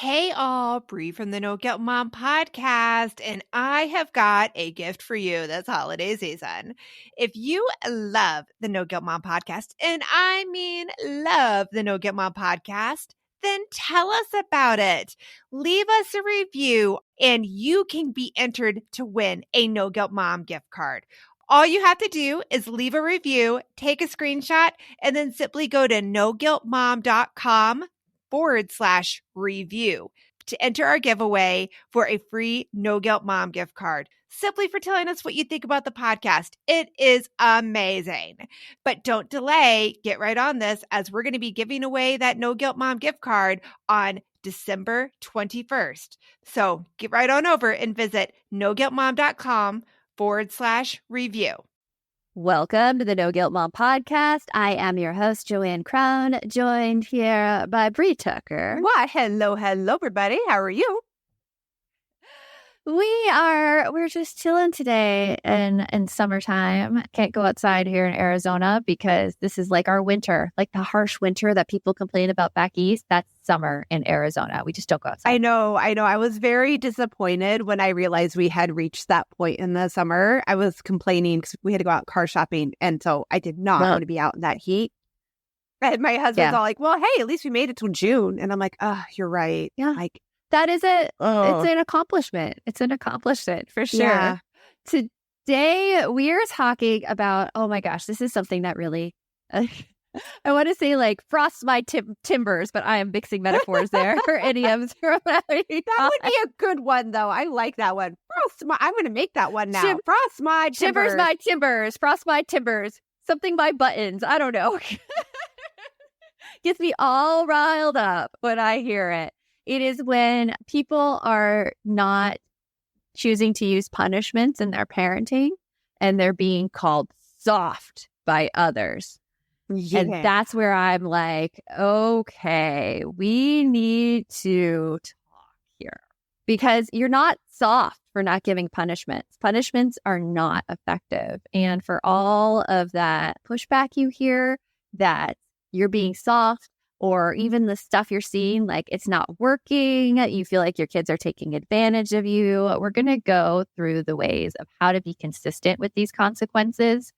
Hey all, Bree from the No Guilt Mom podcast, and I have got a gift for you this holiday season. If you love the No Guilt Mom podcast, and I mean love the No Guilt Mom podcast, then tell us about it. Leave us a review, and you can be entered to win a No Guilt Mom gift card. All you have to do is leave a review, take a screenshot, and then simply go to noguiltmom.com/review to enter our giveaway for a free No Guilt Mom gift card, simply for telling us what you think about the podcast. It is amazing. But don't delay. Get right on this, as we're going to be giving away that No Guilt Mom gift card on December 21st. So get right on over and visit noguiltmom.com/review. Welcome to the No Guilt Mom podcast. I am your host, Joanne Crown, joined here by Bree Tucker. Why, hello, everybody. How are you? We're just chilling today in summertime. Can't go outside here in Arizona because this is like our winter, like the harsh winter that people complain about back east. That's summer in Arizona. We just don't go outside. I know. I was very disappointed when I realized we had reached that point in the summer. I was complaining because we had to go out car shopping, and so I did not want to be out in that heat. And my husband's all like, well, hey, at least we made it till June. And I'm like, oh, you're right. Yeah. Like, that is it. It's an accomplishment. It's an accomplishment for sure. Yeah. Today, we are talking about, oh my gosh, this is something that really, I want to say like frost my timbers, but I am mixing metaphors there for idioms. That would be a good one, though. I like that one. I'm going to make that one now. Frost my timbers. Timbers my timbers. Frost my timbers. Something my buttons. I don't know. Gets me all riled up when I hear it. It is when people are not choosing to use punishments in their parenting and they're being called soft by others. Yeah. And that's where I'm like, okay, we need to talk here because you're not soft for not giving punishments. Punishments are not effective. And for all of that pushback you hear that you're being soft, or even the stuff you're seeing, like it's not working, you feel like your kids are taking advantage of you. We're going to go through the ways of how to be consistent with these consequences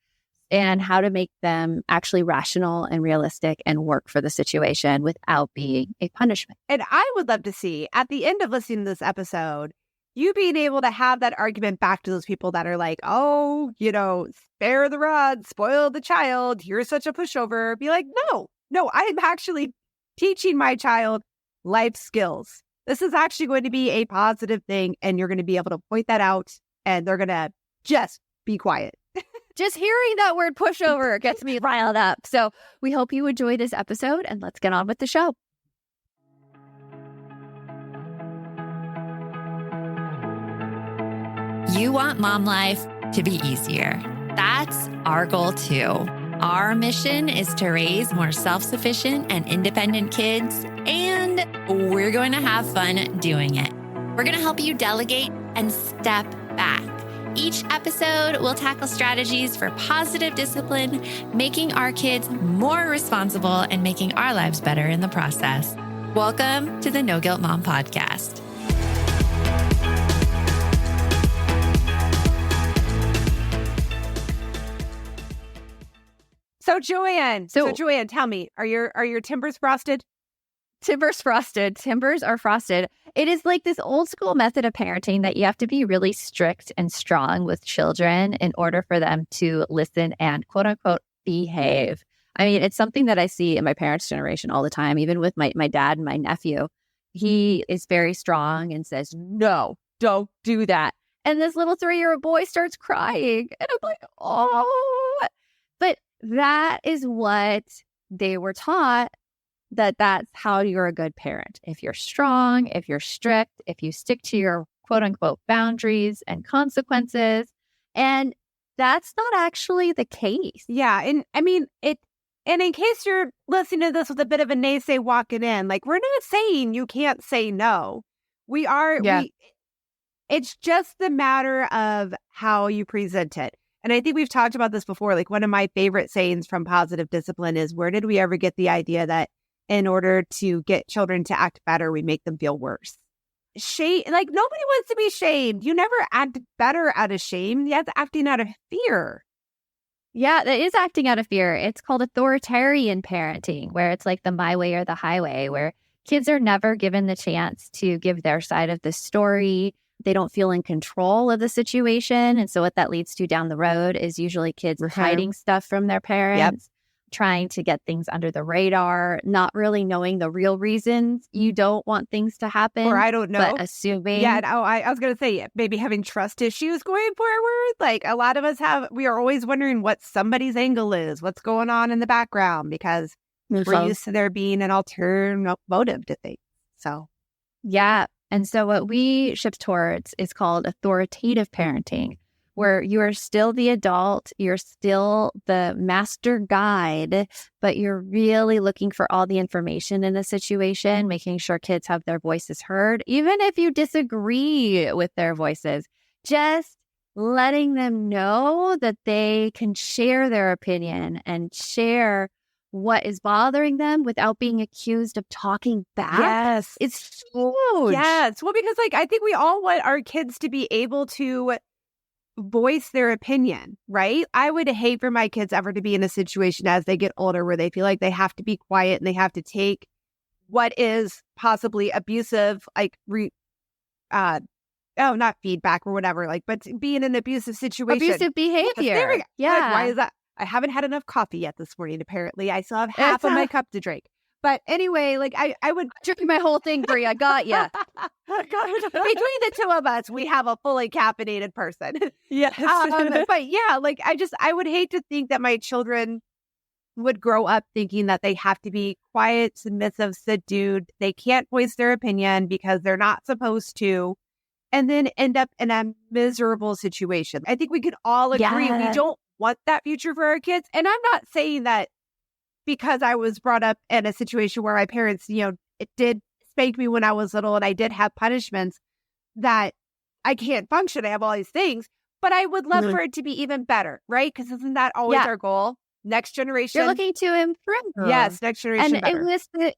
and how to make them actually rational and realistic and work for the situation without being a punishment. And I would love to see at the end of listening to this episode, you being able to have that argument back to those people that are like, oh, spare the rod, spoil the child. You're such a pushover. Be like, no, I'm actually teaching my child life skills. This is actually going to be a positive thing, and you're going to be able to point that out, and they're going to just be quiet. Just hearing that word pushover gets me riled up. So we hope you enjoy this episode, and let's get on with the show. You want mom life to be easier. That's our goal too. Our mission is to raise more self-sufficient and independent kids, and we're going to have fun doing it. We're going to help you delegate and step back. Each episode will tackle strategies for positive discipline, making our kids more responsible and making our lives better in the process. Welcome to the No Guilt Mom podcast. So Joanne, tell me, are your timbers frosted? Timbers frosted. Timbers are frosted. It is like this old school method of parenting that you have to be really strict and strong with children in order for them to listen and quote unquote behave. I mean, it's something that I see in my parents' generation all the time, even with my dad and my nephew. He is very strong and says, no, don't do that. And this little 3-year-old boy starts crying. And I'm like, oh, but that is what they were taught, that's how you're a good parent. If you're strong, if you're strict, if you stick to your quote unquote boundaries and consequences. And that's not actually the case. Yeah. And I mean, and in case you're listening to this with a bit of a naysay walking in, like, we're not saying you can't say no. We are. Yeah. It's just the matter of how you present it. And I think we've talked about this before. Like, one of my favorite sayings from positive discipline is, where did we ever get the idea that in order to get children to act better, we make them feel worse. Shame, like nobody wants to be shamed. You never act better out of shame. That's acting out of fear. Yeah, that is acting out of fear. It's called authoritarian parenting, where it's like the my way or the highway, where kids are never given the chance to give their side of the story. They don't feel in control of the situation. And so what that leads to down the road is usually kids hiding stuff from their parents, trying to get things under the radar, not really knowing the real reasons you don't want things to happen. Or I don't know. But assuming. Yeah, no, I was going to say, maybe having trust issues going forward. Like a lot of us we are always wondering what somebody's angle is, what's going on in the background, because we're used to there being an alternative motive to things. So, yeah. And so what we shift towards is called authoritative parenting, where you are still the adult, you're still the master guide, but you're really looking for all the information in the situation, making sure kids have their voices heard, even if you disagree with their voices, just letting them know that they can share their opinion and share what is bothering them without being accused of talking back. Yes. It's huge. Yes. Well, because I think we all want our kids to be able to voice their opinion, right? I would hate for my kids ever to be in a situation as they get older where they feel like they have to be quiet and they have to take what is possibly abusive, like not feedback or whatever, but be in an abusive situation. Abusive behavior. Yeah. Like, why is that? I haven't had enough coffee yet this morning, apparently. I still have half of my cup to drink. But anyway, I would drinking my whole thing, Brie. I got you. Between the two of us, we have a fully caffeinated person. Yes. But yeah, I would hate to think that my children would grow up thinking that they have to be quiet, submissive, subdued. They can't voice their opinion because they're not supposed to, and then end up in a miserable situation. I think we could all agree we don't want that future for our kids. And I'm not saying that because I was brought up in a situation where my parents, it did spank me when I was little and I did have punishments, that I can't function. I have all these things, but I would love for it to be even better, right? Because isn't that always our goal? Next generation. You're looking to improve. Yes, next generation. And better. it was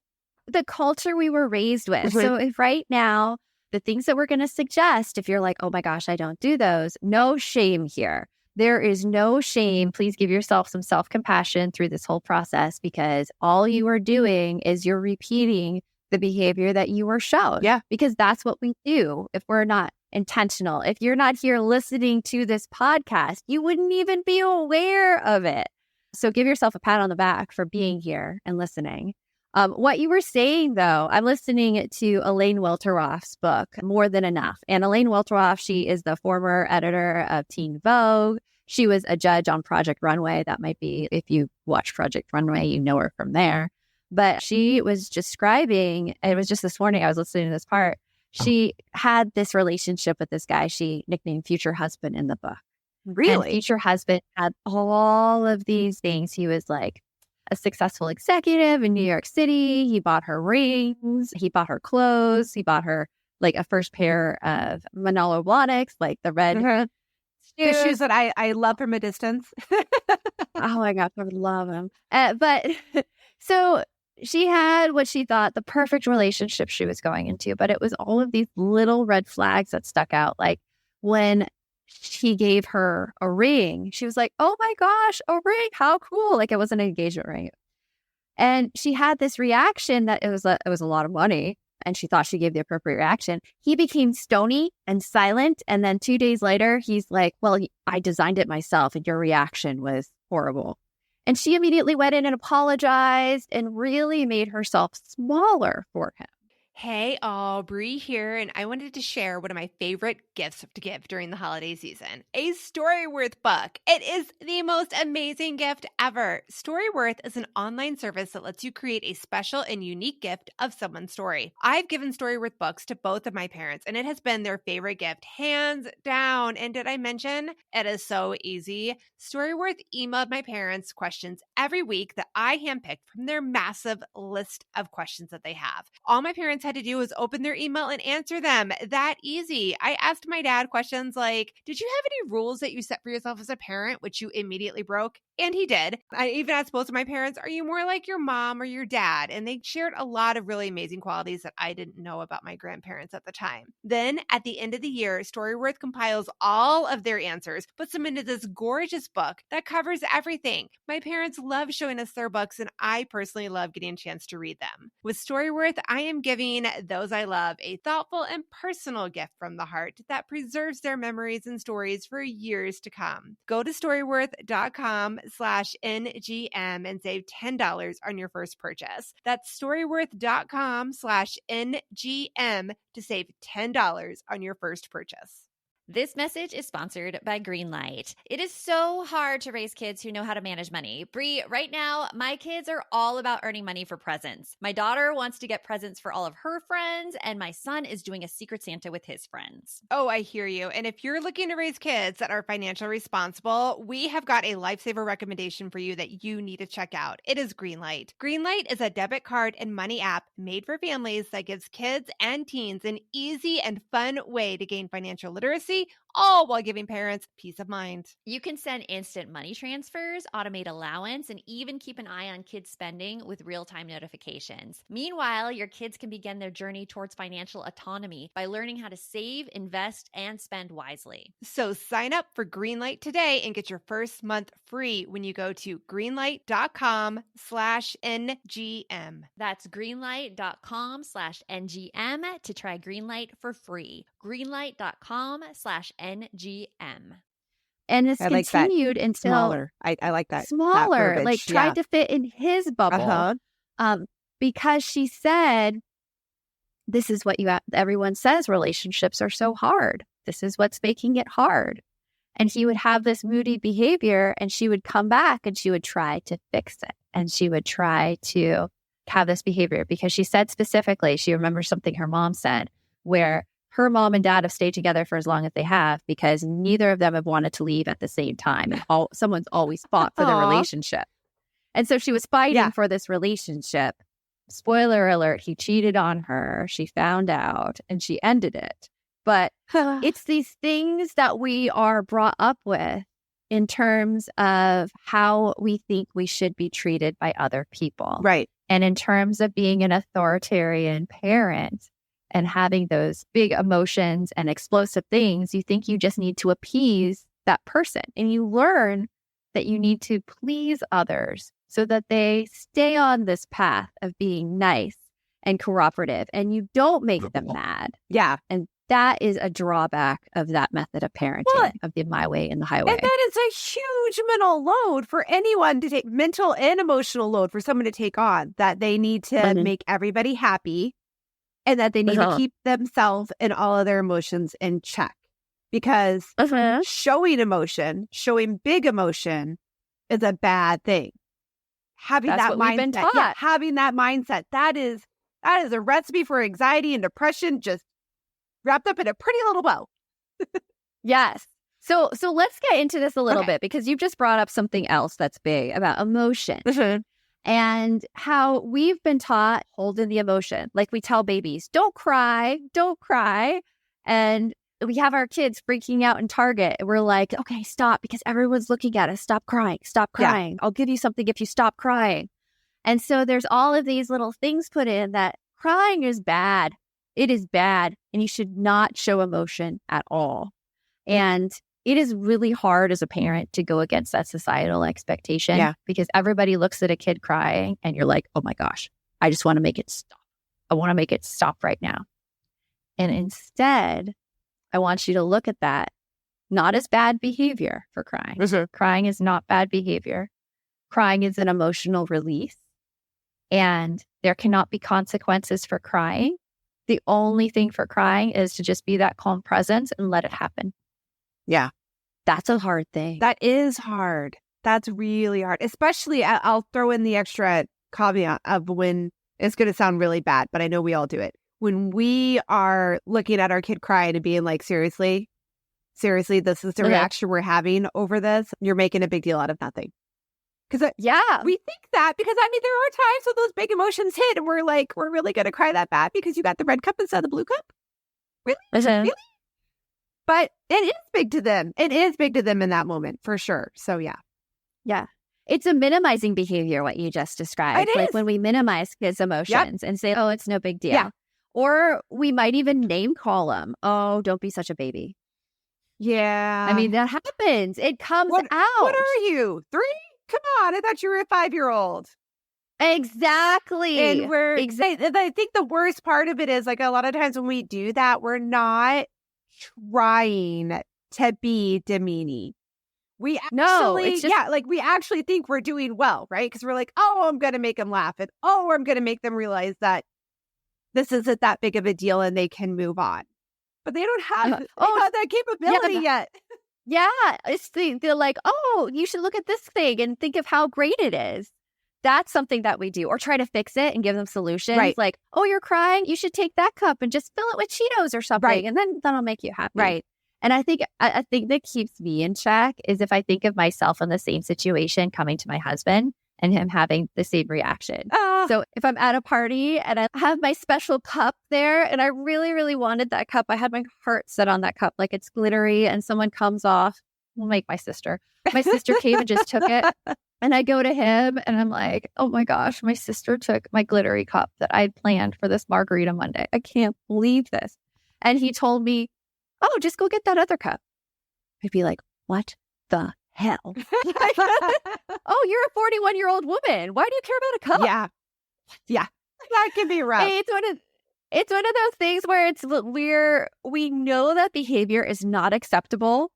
the culture we were raised with. So if right now, the things that we're going to suggest, if you're like, oh my gosh, I don't do those, no shame here. There is no shame. Please give yourself some self-compassion through this whole process, because all you are doing is you're repeating the behavior that you were shown. Yeah. Because that's what we do if we're not intentional. If you're not here listening to this podcast, you wouldn't even be aware of it. So give yourself a pat on the back for being here and listening. What you were saying, though, I'm listening to Elaine Welteroth's book, More Than Enough. And Elaine Welteroth, she is the former editor of Teen Vogue. She was a judge on Project Runway. That might be, if you watch Project Runway, you know her from there. But she was describing, it was just this morning, I was listening to this part. She had this relationship with this guy she nicknamed Future Husband in the book. Really? And Future Husband had all of these things. He was like a successful executive in New York City. He bought her rings. He bought her clothes. He bought her a first pair of Manolo Blahniks, like the red shoes. The shoes that I love from a distance. Oh my gosh, I would love them. But so she had what she thought the perfect relationship she was going into, but it was all of these little red flags that stuck out. Like when he gave her a ring, she was like, oh my gosh, a ring, how cool. Like it was an engagement ring. And she had this reaction that it was a lot of money, and she thought she gave the appropriate reaction. He became stony and silent. And then 2 days later, he's like, well, I designed it myself and your reaction was horrible. And she immediately went in and apologized and really made herself smaller for him. Hey, Aubrey here, and I wanted to share one of my favorite gifts to give during the holiday season, a Storyworth book. It is the most amazing gift ever. Storyworth is an online service that lets you create a special and unique gift of someone's story. I've given Storyworth books to both of my parents, and it has been their favorite gift, hands down. And did I mention it is so easy? Storyworth emailed my parents questions every week that I handpicked from their massive list of questions that they have. All my parents had to do was open their email and answer them. That easy. I asked my dad questions like, did you have any rules that you set for yourself as a parent, which you immediately broke? And he did. I even asked both of my parents, are you more like your mom or your dad? And they shared a lot of really amazing qualities that I didn't know about my grandparents at the time. Then at the end of the year, Storyworth compiles all of their answers, puts them into this gorgeous book that covers everything. My parents love showing us their books, and I personally love getting a chance to read them. With Storyworth, I am giving those I love a thoughtful and personal gift from the heart that preserves their memories and stories for years to come. Go to storyworth.com/NGM and save $10 on your first purchase. That's storyworth.com/NGM to save $10 on your first purchase. This message is sponsored by Greenlight. It is so hard to raise kids who know how to manage money. Bree, right now, my kids are all about earning money for presents. My daughter wants to get presents for all of her friends, and my son is doing a Secret Santa with his friends. Oh, I hear you. And if you're looking to raise kids that are financially responsible, we have got a lifesaver recommendation for you that you need to check out. It is Greenlight. Greenlight is a debit card and money app made for families that gives kids and teens an easy and fun way to gain financial literacy, all while giving parents peace of mind. You can send instant money transfers, automate allowance, and even keep an eye on kids' spending with real-time notifications. Meanwhile, your kids can begin their journey towards financial autonomy by learning how to save, invest, and spend wisely. So sign up for Greenlight today and get your first month free when you go to greenlight.com/NGM. That's greenlight.com/NGM to try Greenlight for free. Greenlight.com/NGM. And it's I like that. continued until Smaller. I like that. smaller, that like verbiage. tried to fit in his bubble. Because she said, this is what everyone says relationships are so hard. This is what's making it hard. And he would have this moody behavior, and she would come back and she would try to fix it. And she would try to have this behavior because she said specifically, she remembers something her mom said, where her mom and dad have stayed together for as long as they have because neither of them have wanted to leave at the same time. And someone's always fought for the relationship. And so she was fighting for this relationship. Spoiler alert, he cheated on her. She found out and she ended it. But it's these things that we are brought up with in terms of how we think we should be treated by other people. Right. And in terms of being an authoritarian parent and having those big emotions and explosive things, you think you just need to appease that person. And you learn that you need to please others so that they stay on this path of being nice and cooperative and you don't make them mad. Yeah. And that is a drawback of that method of parenting, of the my way and the highway. And that is a huge mental load for anyone to take, mental and emotional load for someone to take on, that they need to make everybody happy and that they need to keep themselves and all of their emotions in check. Because showing emotion, showing big emotion is a bad thing. Having That's that what mindset, we've been taught. having that mindset, that is a recipe for anxiety and depression, just wrapped up in a pretty little bow. Yes. So let's get into this a little bit because you've just brought up something else that's big about emotion and how we've been taught holding the emotion. Like we tell babies, don't cry. And we have our kids freaking out in Target. And we're like, okay, stop because everyone's looking at us. Stop crying. Yeah. I'll give you something if you stop crying. And so there's all of these little things put in that crying is bad. It is bad. And you should not show emotion at all. And it is really hard as a parent to go against that societal expectation because everybody looks at a kid crying and you're like, oh my gosh, I just want to make it stop. I want to make it stop right now. And instead, I want you to look at that not as bad behavior for crying. Crying is not bad behavior. Crying is an emotional release. And there cannot be consequences for crying. The only thing for crying is to just be that calm presence and let it happen. Yeah. That's a hard thing. That is hard. That's really hard. Especially, I'll throw in the extra caveat of when it's going to sound really bad, but I know we all do it. When we are looking at our kid crying and being like, seriously, this is the reaction we're having over this. You're making a big deal out of nothing. Because we think that because, I mean, there are times when those big emotions hit and we're like, we're really going to cry that bad because you got the red cup instead of the blue cup? Really? Really? But it is big to them. It is big to them in that moment, for sure. So, yeah. Yeah. It's a minimizing behavior, what you just described. It Like is. when we minimize kids' emotions and say, oh, it's no big deal. Yeah. Or we might even name call them. Oh, don't be such a baby. Yeah. I mean, that happens. It comes out. What are you? 3? Come on. I thought you were a 5-year-old. Exactly. And and I think the worst part of it is like a lot of times when we do that, we're not trying to be demeaning. We actually, we actually think we're doing well, right? Because we're like, oh, I'm going to make them laugh. And oh, I'm going to make them realize that this isn't that big of a deal and they can move on. But they don't have, that capability yet. Yeah. It's they're like, oh, you should look at this thing and think of how great it is. That's something that we do. Or try to fix it and give them solutions. Right. Like, oh, you're crying. You should take that cup and just fill it with Cheetos or something. Right. And then that'll make you happy. Right. And I think that keeps me in check is if I think of myself in the same situation coming to my husband and him having the same reaction. So if I'm at a party and I have my special cup there and I really, really wanted that cup, I had my heart set on that cup like it's glittery and someone comes off, we'll make my sister. My sister came and just took it. And I go to him and I'm like, oh my gosh, my sister took my glittery cup that I planned for this margarita Monday. I can't believe this. And he told me, oh, just go get that other cup. I'd be like, what the hell? Oh, you're a 41-year-old woman. Why do you care about a cup? Yeah. Yeah. That can be rough. It's one of those things where we know that behavior is not acceptable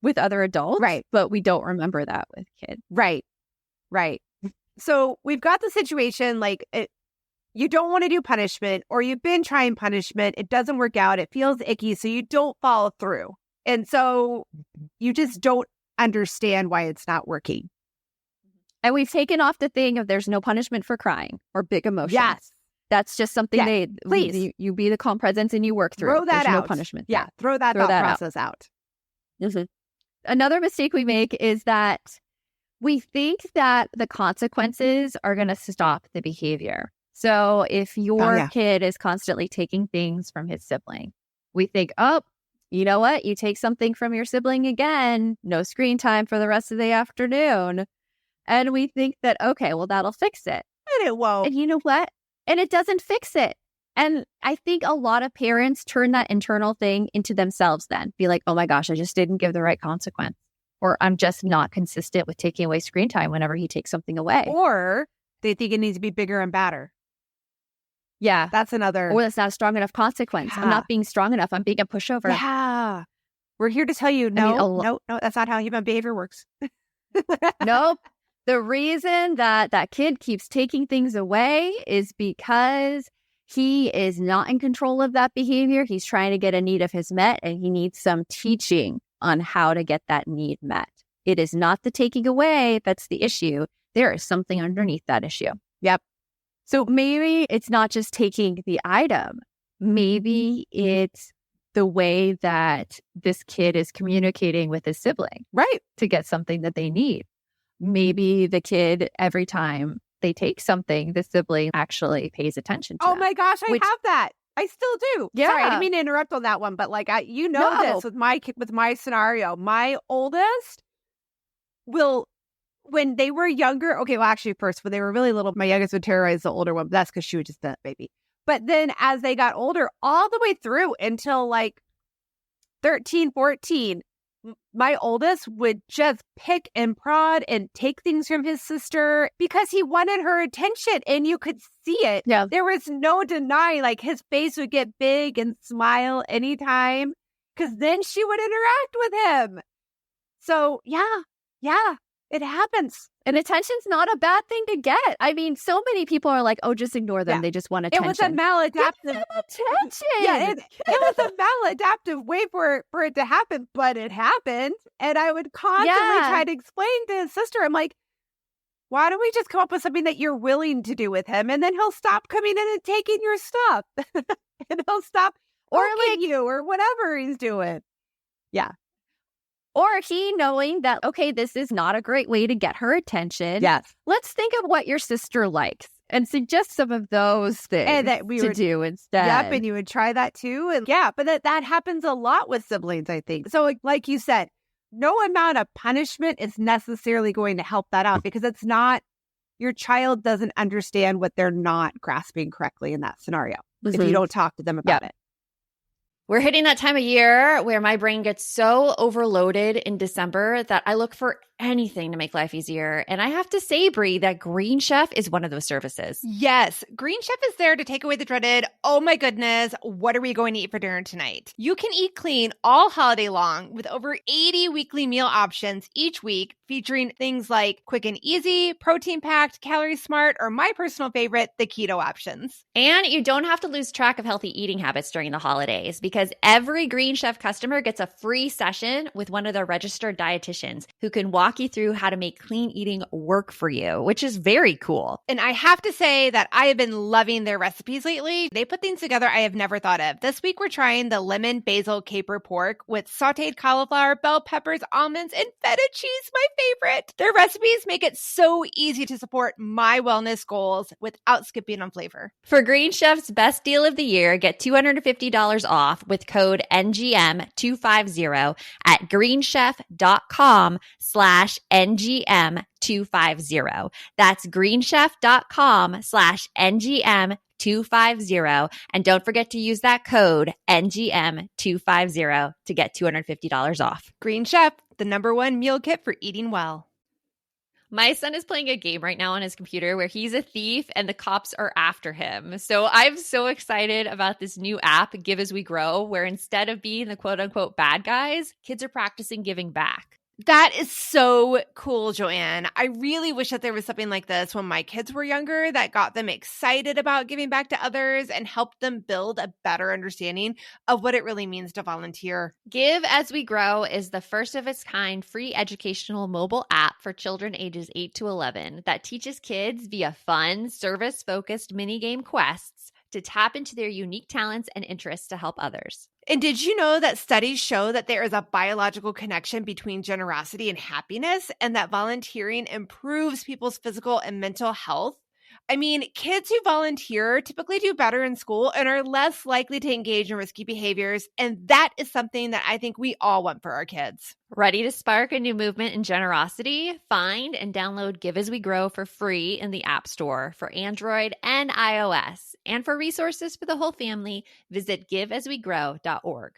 with other adults, right? But we don't remember that with kids. Right. So we've got the situation like you don't want to do punishment or you've been trying punishment. It doesn't work out. It feels icky. So you don't follow through. And so you just don't understand why it's not working. And we've taken off the thing of there's no punishment for crying or big emotions. Yes. That's just something please. You be the calm presence and you work through. Throw that there's out. No punishment. Yeah. Throw that process out. Mm-hmm. Another mistake we make is that we think that the consequences are going to stop the behavior. So if your kid is constantly taking things from his sibling, we think, oh, you know what? You take something from your sibling again, no screen time for the rest of the afternoon. And we think that, okay, well, that'll fix it. And it won't. And you know what? And it doesn't fix it. And I think a lot of parents turn that internal thing into themselves then. Be like, oh my gosh, I just didn't give the right consequence. Or I'm just not consistent with taking away screen time whenever he takes something away. Or they think it needs to be bigger and badder. Yeah. That's another. Or that's not a strong enough consequence. Yeah. I'm not being strong enough. I'm being a pushover. Yeah. We're here to tell you, no, that's not how human behavior works. Nope. The reason that kid keeps taking things away is because he is not in control of that behavior. He's trying to get a need of his met, and he needs some teaching on how to get that need met. It is not the taking away that's the issue. There is something underneath that issue. Yep. So maybe it's not just taking the item. Maybe it's the way that this kid is communicating with his sibling, right, to get something that they need. Maybe the kid, every time they take something, the sibling actually pays attention to Oh my gosh, I have that. I still do. Yeah. Sorry, I didn't mean to interrupt on that one, but like this with my scenario. My oldest will, when they were younger, okay, well actually first, when they were really little, my youngest would terrorize the older one, but that's because she was just that baby. But then as they got older, all the way through until like 13, 14, my oldest would just pick and prod and take things from his sister because he wanted her attention and you could see it. Yeah. There was no denying, like his face would get big and smile anytime because then she would interact with him. So yeah, it happens. And attention's not a bad thing to get. I mean, so many people are like, oh, just ignore them. Yeah. They just want attention. It was a maladaptive attention. Yeah, it was a maladaptive way for it to happen, but it happened. And I would constantly try to explain to his sister, I'm like, why don't we just come up with something that you're willing to do with him? And then he'll stop coming in and taking your stuff. And he'll stop like you or whatever he's doing. Yeah. Or he knowing that, okay, this is not a great way to get her attention. Yes. Let's think of what your sister likes and suggest some of those things and that we would do instead. Yep, and you would try that too. And yeah, but that happens a lot with siblings, I think. So like you said, no amount of punishment is necessarily going to help that out because it's not, your child doesn't understand what they're not grasping correctly in that scenario if you don't talk to them about it. We're hitting that time of year where my brain gets so overloaded in December that I look for anything to make life easier. And I have to say, Brie, that Green Chef is one of those services. Yes, Green Chef is there to take away the dreaded, oh my goodness, what are we going to eat for dinner tonight? You can eat clean all holiday long with over 80 weekly meal options each week, featuring things like quick and easy, protein-packed, calorie-smart, or my personal favorite, the keto options. And you don't have to lose track of healthy eating habits during the holidays because every Green Chef customer gets a free session with one of their registered dietitians who can walk you through how to make clean eating work for you, which is very cool. And I have to say that I have been loving their recipes lately. They put things together I have never thought of. This week, we're trying the lemon basil caper pork with sauteed cauliflower, bell peppers, almonds, and feta cheese, my favorite. Their recipes make it so easy to support my wellness goals without skipping on flavor. For Green Chef's best deal of the year, get $250 off with code NGM250 at greenchef.com/NGM250. That's greenchef.com/NGM250. And don't forget to use that code NGM250 to get $250 off. Green Chef, the #1 meal kit for eating well. My son is playing a game right now on his computer where he's a thief and the cops are after him. So I'm so excited about this new app, Give As We Grow, where instead of being the quote unquote bad guys, kids are practicing giving back. That is so cool, Joanne. I really wish that there was something like this when my kids were younger that got them excited about giving back to others and helped them build a better understanding of what it really means to volunteer. Give As We Grow is the first of its kind free educational mobile app for children ages 8 to 11 that teaches kids via fun, service-focused minigame quests to tap into their unique talents and interests to help others. And did you know that studies show that there is a biological connection between generosity and happiness, and that volunteering improves people's physical and mental health? I mean, kids who volunteer typically do better in school and are less likely to engage in risky behaviors. And that is something that I think we all want for our kids. Ready to spark a new movement in generosity? Find and download Give As We Grow for free in the App Store for Android and iOS. And for resources for the whole family, visit giveaswegrow.org.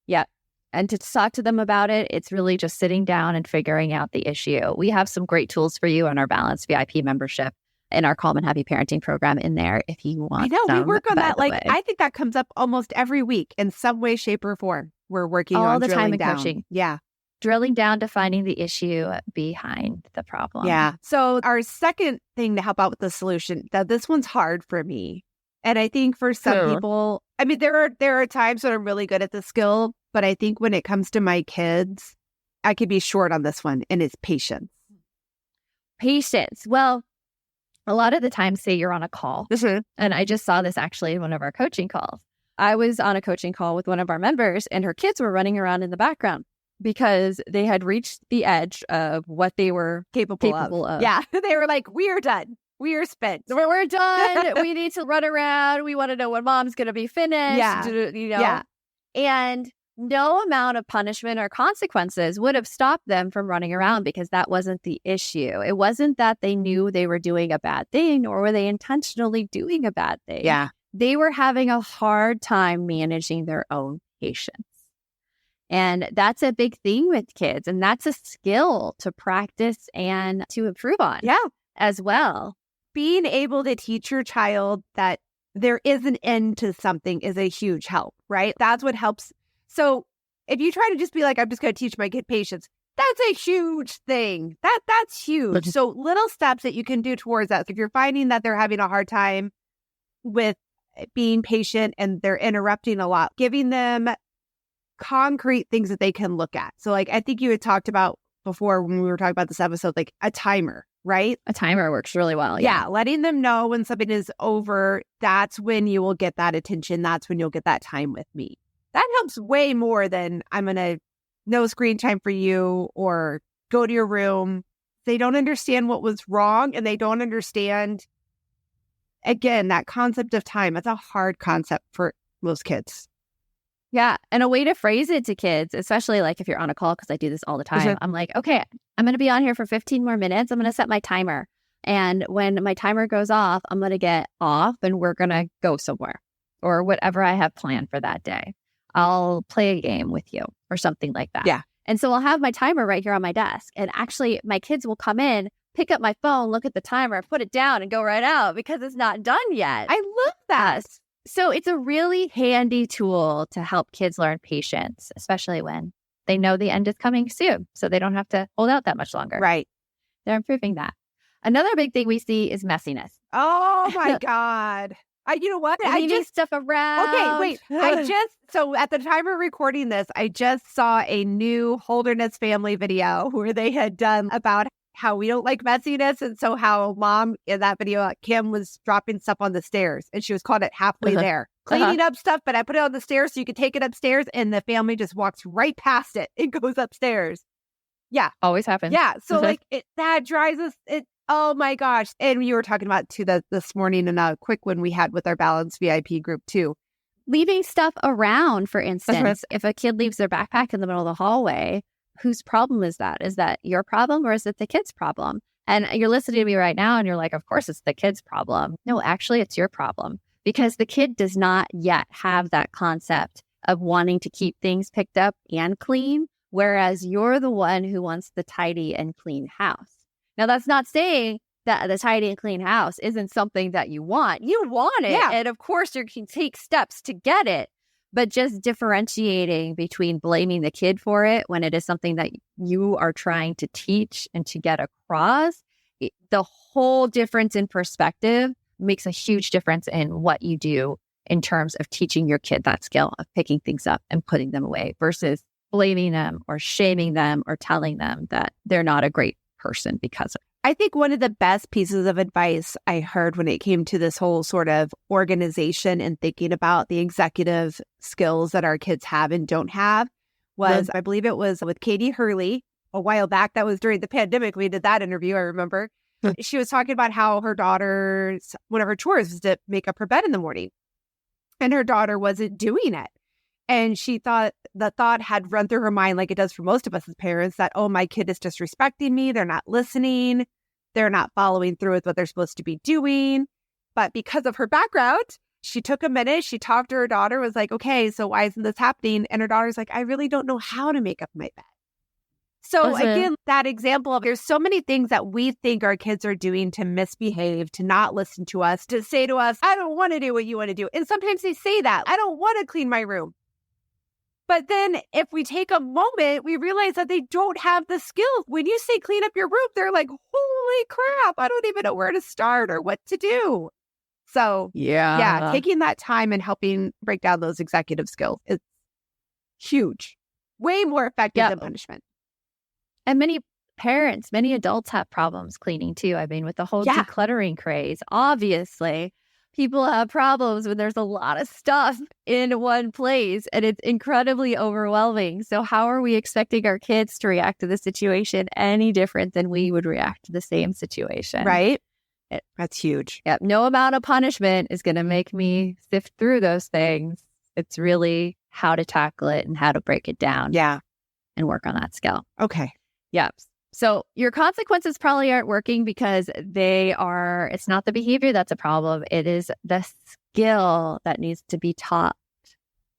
Yeah. And to talk to them about it, it's really just sitting down and figuring out the issue. We have some great tools for you on our Balanced VIP membership in our Calm and Happy Parenting program in there if you want. I know, we work on that. Like, way. I think that comes up almost every week in some way, shape, or form. We're working all on the time in down. coaching. Yeah. Drilling down to finding the issue behind the problem. Yeah. So our second thing to help out with the solution, that this one's hard for me. And I think for some people, I mean, there are times when I'm really good at the skill, but I think when it comes to my kids, I could be short on this one, and it's patience. Patience. Well, a lot of the time, say you're on a call, and I just saw this actually in one of our coaching calls. I was on a coaching call with one of our members, and her kids were running around in the background because they had reached the edge of what they were capable of. Yeah. They were like, we are done. We are spent. We're done. We need to run around. We want to know when mom's going to be finished. Yeah. You know? Yeah. And no amount of punishment or consequences would have stopped them from running around because that wasn't the issue. It wasn't that they knew they were doing a bad thing, nor were they intentionally doing a bad thing. Yeah. They were having a hard time managing their own patience. And that's a big thing with kids. And that's a skill to practice and to improve on as well. Being able to teach your child that there is an end to something is a huge help, right? That's what helps. So if you try to just be like, I'm just going to teach my kid patience, that's a huge thing. That's huge. So little steps that you can do towards that. If you're finding that they're having a hard time with being patient and they're interrupting a lot, giving them concrete things that they can look at. So like, I think you had talked about before when we were talking about this episode, like a timer, right? A timer works really well. Yeah. Letting them know when something is over, that's when you will get that attention. That's when you'll get that time with me. That helps way more than I'm going to no screen time for you or go to your room. They don't understand what was wrong, and they don't understand, again, that concept of time. It's a hard concept for most kids. Yeah. And a way to phrase it to kids, especially like if you're on a call, because I do this all the time. Sure. I'm like, okay, I'm going to be on here for 15 more minutes. I'm going to set my timer. And when my timer goes off, I'm going to get off and we're going to go somewhere or whatever I have planned for that day. I'll play a game with you or something like that. Yeah. And so I'll have my timer right here on my desk. And actually, my kids will come in, pick up my phone, look at the timer, put it down and go right out because it's not done yet. I love that. So it's a really handy tool to help kids learn patience, especially when they know the end is coming soon. So they don't have to hold out that much longer. Right. They're improving that. Another big thing we see is messiness. Oh my God. You know what? Leaving stuff around. Okay, wait. So at the time of recording this, I just saw a new Holderness family video where they had done about how we don't like messiness. And so how mom in that video, Kim, was dropping stuff on the stairs and she was caught it halfway there, cleaning up stuff. But I put it on the stairs so you could take it upstairs and the family just walks right past it. It goes upstairs. Yeah. Always happens. Yeah. So that drives us. Oh my gosh. And you were talking about too this morning in a quick one we had with our Balance VIP group too. Leaving stuff around, for instance, if a kid leaves their backpack in the middle of the hallway, whose problem is that? Is that your problem or is it the kid's problem? And you're listening to me right now and you're like, of course it's the kid's problem. No, actually it's your problem because the kid does not yet have that concept of wanting to keep things picked up and clean, whereas you're the one who wants the tidy and clean house. Now, that's not saying that the tidy and clean house isn't something that you want. You want it. Yeah. And of course, you can take steps to get it. But just differentiating between blaming the kid for it when it is something that you are trying to teach and to get across, the whole difference in perspective makes a huge difference in what you do in terms of teaching your kid that skill of picking things up and putting them away versus blaming them or shaming them or telling them that they're not a great person because of it. I think one of the best pieces of advice I heard when it came to this whole sort of organization and thinking about the executive skills that our kids have and don't have was, I believe it was with Katie Hurley a while back. That was during the pandemic. We did that interview, I remember. She was talking about how her daughter's, one of her chores was to make up her bed in the morning. And her daughter wasn't doing it. And she thought, the thought had run through her mind like it does for most of us as parents that, oh, my kid is disrespecting me. They're not listening. They're not following through with what they're supposed to be doing. But because of her background, she took a minute. She talked to her daughter, was like, okay, so why isn't this happening? And her daughter's like, I really don't know how to make up my bed. So again, that example of there's so many things that we think our kids are doing to misbehave, to not listen to us, to say to us, I don't want to do what you want to do. And sometimes they say that, I don't want to clean my room. But then if we take a moment, we realize that they don't have the skills. When you say clean up your room, they're like, holy crap, I don't even know where to start or what to do. So yeah, taking that time and helping break down those executive skills is huge. Way more effective than punishment. And many parents, many adults have problems cleaning too. I mean, with the whole decluttering craze, obviously, people have problems when there's a lot of stuff in one place and it's incredibly overwhelming. So how are we expecting our kids to react to the situation any different than we would react to the same situation? Right. That's huge. Yep. No amount of punishment is going to make me sift through those things. It's really how to tackle it and how to break it down. Yeah. And work on that skill. Okay. Yep. So your consequences probably aren't working because it's not the behavior that's a problem. It is the skill that needs to be taught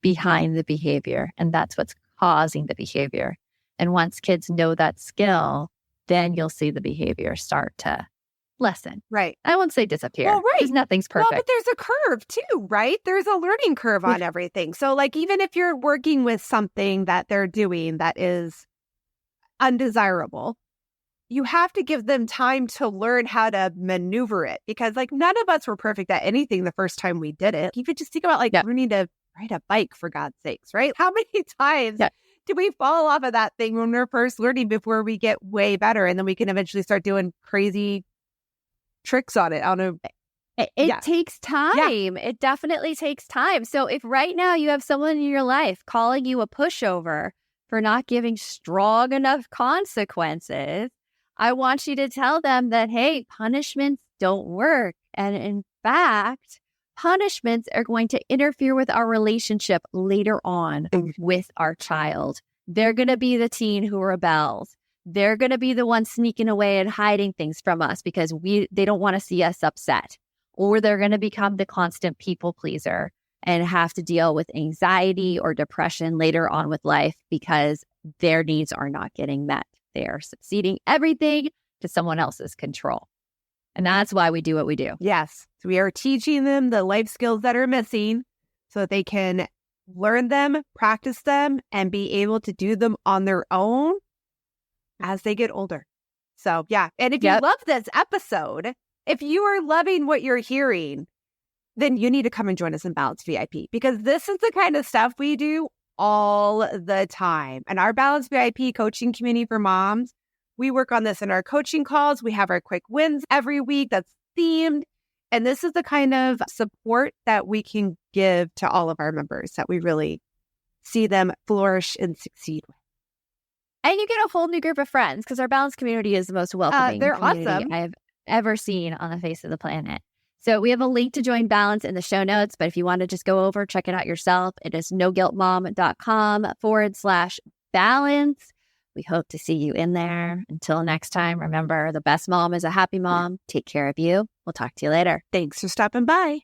behind the behavior. And that's what's causing the behavior. And once kids know that skill, then you'll see the behavior start to lessen. Right. I won't say disappear. Well, right. Because nothing's perfect. Well, but there's a curve too, right? There's a learning curve on everything. So like, even if you're working with something that they're doing that is undesirable, you have to give them time to learn how to maneuver it, because like none of us were perfect at anything the first time we did it. Even just think about like learning to ride a bike, for God's sakes, right? How many times do we fall off of that thing when we're first learning before we get way better? And then we can eventually start doing crazy tricks on it. It takes time. Yeah. It definitely takes time. So if right now you have someone in your life calling you a pushover for not giving strong enough consequences, I want you to tell them that, hey, punishments don't work. And in fact, punishments are going to interfere with our relationship later on with our child. They're going to be the teen who rebels. They're going to be the one sneaking away and hiding things from us because they don't want to see us upset. Or they're going to become the constant people pleaser and have to deal with anxiety or depression later on with life because their needs are not getting met. They are succeeding everything to someone else's control. And that's why we do what we do. Yes. So we are teaching them the life skills that are missing so that they can learn them, practice them, and be able to do them on their own as they get older. So, yeah. And if you love this episode, if you are loving what you're hearing, then you need to come and join us in Balance VIP because this is the kind of stuff we do all the time. And our Balance VIP coaching community for moms, we work on this in our coaching calls. We have our quick wins every week that's themed. And this is the kind of support that we can give to all of our members that we really see them flourish and succeed with. And you get a whole new group of friends because our Balance community is the most welcoming they're community awesome. I have ever seen on the face of the planet. So we have a link to join Balance in the show notes. But if you want to just go over, check it out yourself. It is noguiltmom.com/balance. We hope to see you in there. Until next time, remember, the best mom is a happy mom. Take care of you. We'll talk to you later. Thanks for stopping by.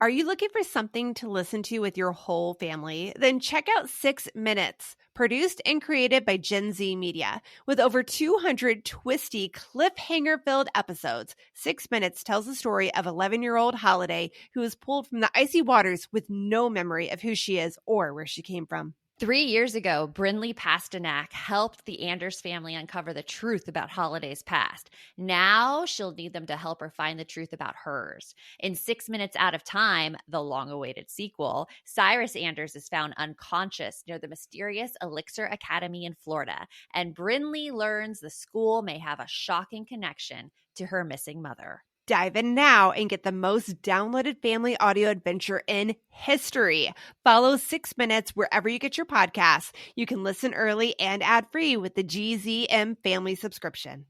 Are you looking for something to listen to with your whole family? Then check out 6 Minutes, produced and created by Gen Z Media. With over 200 twisty, cliffhanger-filled episodes, 6 Minutes tells the story of 11-year-old Holiday who is pulled from the icy waters with no memory of who she is or where she came from. 3 years ago, Brinley Pasternak helped the Anders family uncover the truth about Holiday's past. Now she'll need them to help her find the truth about hers. In 6 Minutes Out of Time, the long-awaited sequel, Cyrus Anders is found unconscious near the mysterious Elixir Academy in Florida, and Brinley learns the school may have a shocking connection to her missing mother. Dive in now and get the most downloaded family audio adventure in history. Follow 6 Minutes wherever you get your podcasts. You can listen early and ad-free with the GZM family subscription.